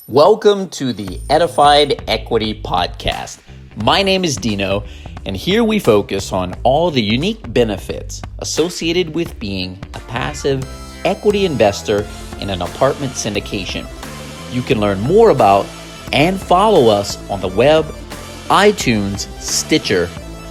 Welcome to the Edified Equity Podcast. My name is Dino, and here we focus on all the unique benefits associated with being a passive equity investor in an apartment syndication. You can learn more about and follow us on the web, iTunes, Stitcher,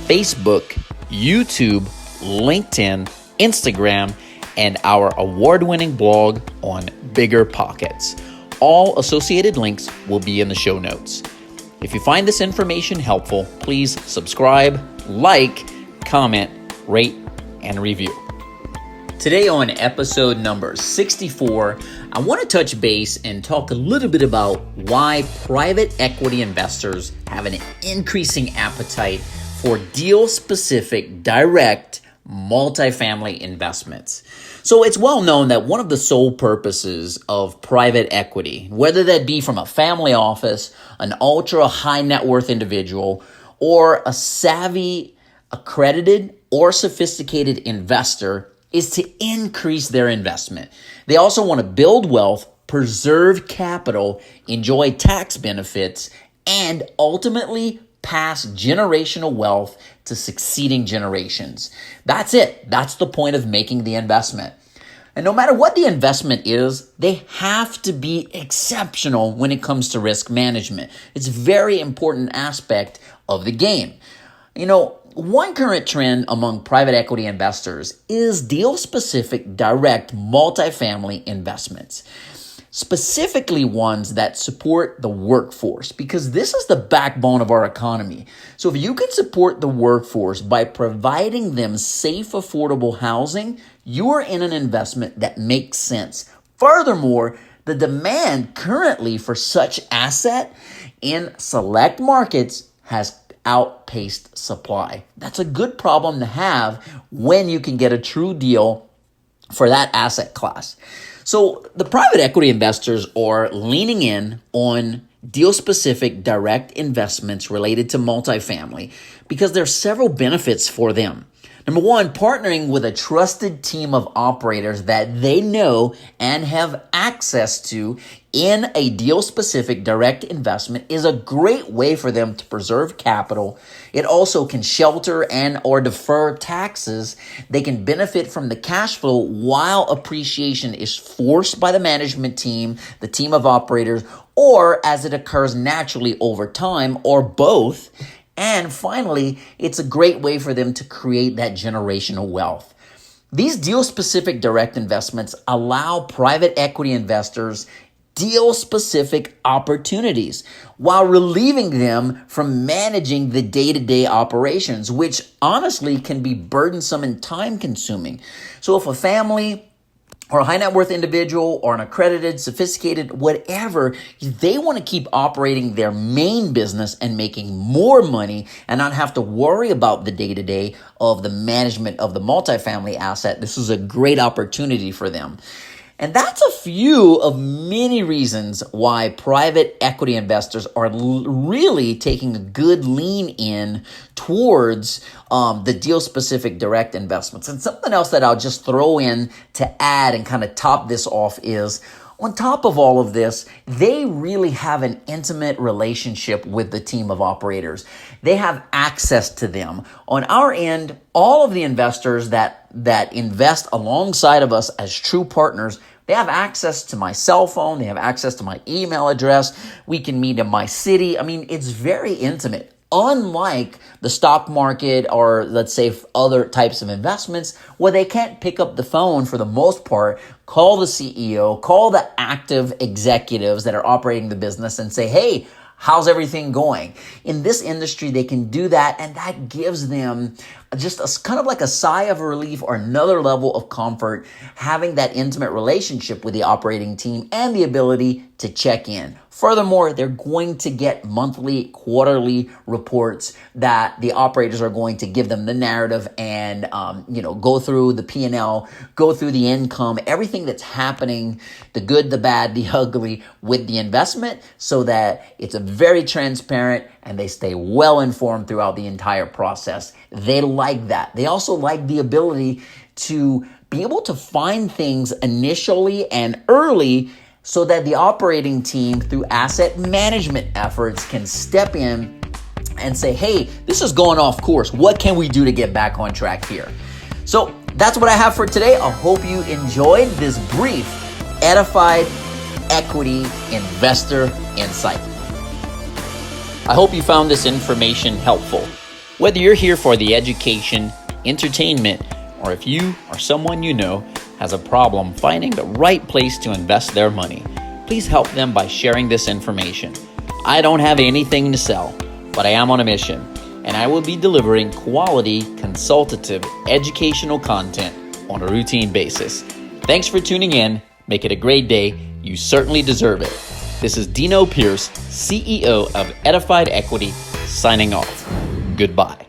Facebook, YouTube, LinkedIn, Instagram, and our award-winning blog on Bigger Pockets. All associated links will be in the show notes. If you find this information helpful, please subscribe, like, comment, rate, and review. Today on episode number 64, I want to touch base and talk a little bit about why private equity investors have an increasing appetite for deal-specific, direct, multifamily investments. So it's well known that one of the sole purposes of private equity, whether that be from a family office, an ultra high net worth individual, or a savvy, accredited, or sophisticated investor, is to increase their investment. They also want to build wealth, preserve capital, enjoy tax benefits, and ultimately pass generational wealth to succeeding generations. That's it. That's the point of making the investment. And no matter what the investment is, they have to be exceptional when it comes to risk management. It's a very important aspect of the game. One current trend among private equity investors is deal-specific direct multifamily investments. Specifically ones that support the workforce, because this is the backbone of our economy. So if you can support the workforce by providing them safe, affordable housing, you are in an investment that makes sense. Furthermore, the demand currently for such asset in select markets has outpaced supply. That's a good problem to have when you can get a true deal for that asset class. So the private equity investors are leaning in on deal-specific direct investments related to multifamily because there are several benefits for them. Number one, partnering with a trusted team of operators that they know and have access to in a deal-specific direct investment is a great way for them to preserve capital. It also can shelter and or defer taxes. They can benefit from the cash flow while appreciation is forced by the management team, the team of operators, or as it occurs naturally over time, or both. And finally, it's a great way for them to create that generational wealth. These deal-specific direct investments allow private equity investors deal-specific opportunities while relieving them from managing the day-to-day operations, which honestly can be burdensome and time-consuming. So if a family or a high net worth individual or an accredited, sophisticated, whatever, they want to keep operating their main business and making more money and not have to worry about the day-to-day of the management of the multifamily asset. This is a great opportunity for them. And that's a few of many reasons why private equity investors are really taking a good lean in towards the deal-specific direct investments. And something else that I'll just throw in to add and kind of top this off is, on top of all of this, they really have an intimate relationship with the team of operators. They have access to them. On our end, all of the investors that invest alongside of us as true partners, they have access to my cell phone. They have access to my email address. We can meet in my city. It's very intimate. Unlike the stock market or, let's say, other types of investments where they can't pick up the phone for the most part, call the CEO, call the active executives that are operating the business and say, hey, how's everything going? In this industry, they can do that, and that gives them just a kind of like a sigh of relief or another level of comfort, having that intimate relationship with the operating team and the ability to check in. Furthermore, they're going to get monthly, quarterly reports that the operators are going to give them the narrative and, go through the P&L, go through the income, everything that's happening, the good, the bad, the ugly with the investment, so that it's a very transparent and they stay well informed throughout the entire process. They like that. They also like the ability to be able to find things initially and early so that the operating team through asset management efforts can step in and say, hey, this is going off course. What can we do to get back on track here? So that's what I have for today. I hope you enjoyed this brief Edified Equity Investor Insight. I hope you found this information helpful. Whether you're here for the education, entertainment, or if you or someone you know has a problem finding the right place to invest their money, please help them by sharing this information. I don't have anything to sell, but I am on a mission, and I will be delivering quality, consultative, educational content on a routine basis. Thanks for tuning in. Make it a great day. You certainly deserve it. This is Dino Pierce, CEO of Edified Equity, signing off. Goodbye.